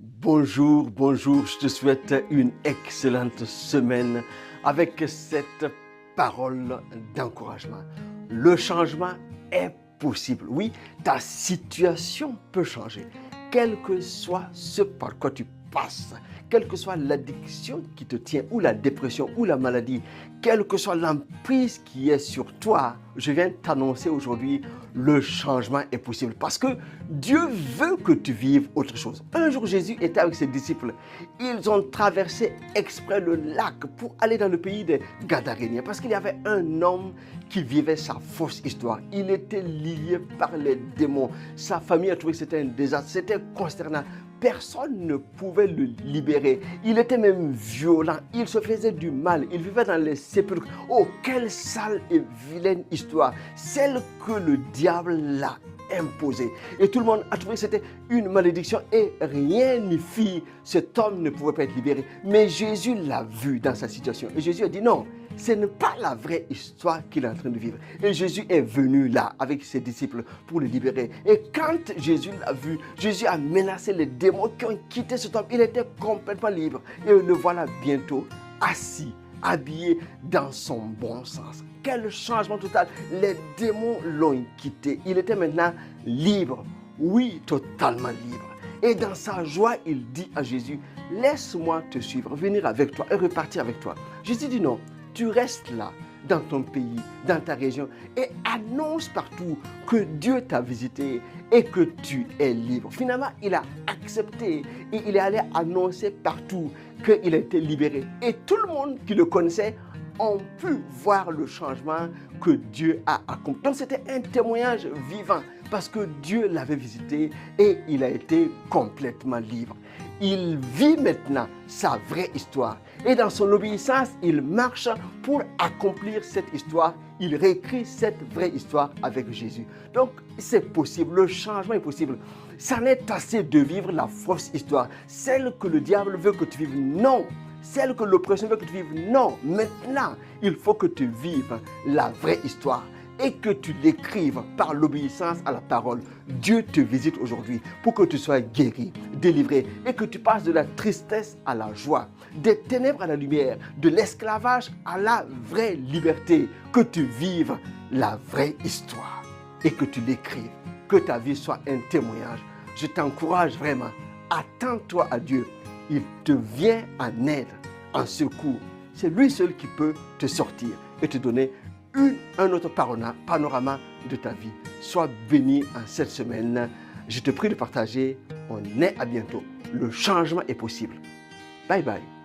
Bonjour, bonjour, je te souhaite une excellente semaine avec cette parole d'encouragement. Le changement est possible. Oui, ta situation peut changer. Quel que soit ce par quoi tu passes, quelle que soit l'addiction qui te tient, ou la dépression, ou la maladie, quelle que soit l'emprise qui est sur toi, je viens t'annoncer aujourd'hui, le changement est possible. Parce que Dieu veut que tu vives autre chose. Un jour, Jésus était avec ses disciples. Ils ont traversé exprès le lac pour aller dans le pays des Gadaréniens. Parce qu'il y avait un homme qui vivait sa fausse histoire. Il était lié par les démons. Sa famille a trouvé que c'était un désastre. C'était consternant. Personne ne pouvait le libérer. Il était même violent. Il se faisait du mal. Il vivait dans les sépulcres. Oh, quelle sale et vilaine histoire. Celle que le diable l'a imposée. Et tout le monde a trouvé que c'était une malédiction et rien n'y fit. Cet homme ne pouvait pas être libéré. Mais Jésus l'a vu dans sa situation. Et Jésus a dit non. Ce n'est pas la vraie histoire qu'il est en train de vivre. Et Jésus est venu là avec ses disciples pour le libérer. Et quand Jésus l'a vu, Jésus a menacé les démons qui ont quitté cet homme. Il était complètement libre. Et le voilà bientôt assis, habillé dans son bon sens. Quel changement total. Les démons l'ont quitté. Il était maintenant libre. Oui, totalement libre. Et dans sa joie, il dit à Jésus, laisse-moi te suivre, venir avec toi et repartir avec toi. Jésus dit non. Tu restes là, dans ton pays, dans ta région, et annonce partout que Dieu t'a visité et que tu es libre. Finalement, il a accepté et il est allé annoncer partout qu'il a été libéré. Et tout le monde qui le connaissait ont pu voir le changement que Dieu a accompli. Donc c'était un témoignage vivant parce que Dieu l'avait visité et il a été complètement libre. Il vit maintenant sa vraie histoire. Et dans son obéissance, il marche pour accomplir cette histoire. Il réécrit cette vraie histoire avec Jésus. Donc, c'est possible. Le changement est possible. Ça n'est assez de vivre la fausse histoire. Celle que le diable veut que tu vives, non. Celle que l'oppression veut que tu vives, non. Maintenant, il faut que tu vives la vraie histoire et que tu l'écrives par l'obéissance à la parole. Dieu te visite aujourd'hui pour que tu sois guéri, délivré et que tu passes de la tristesse à la joie, des ténèbres à la lumière, de l'esclavage à la vraie liberté, que tu vives la vraie histoire et que tu l'écrives, que ta vie soit un témoignage. Je t'encourage vraiment, attends-toi à Dieu. Il te vient en aide, en secours. C'est lui seul qui peut te sortir et te donner un autre panorama de ta vie. Sois béni en cette semaine. Je te prie de partager. On est à bientôt. Le changement est possible. Bye bye.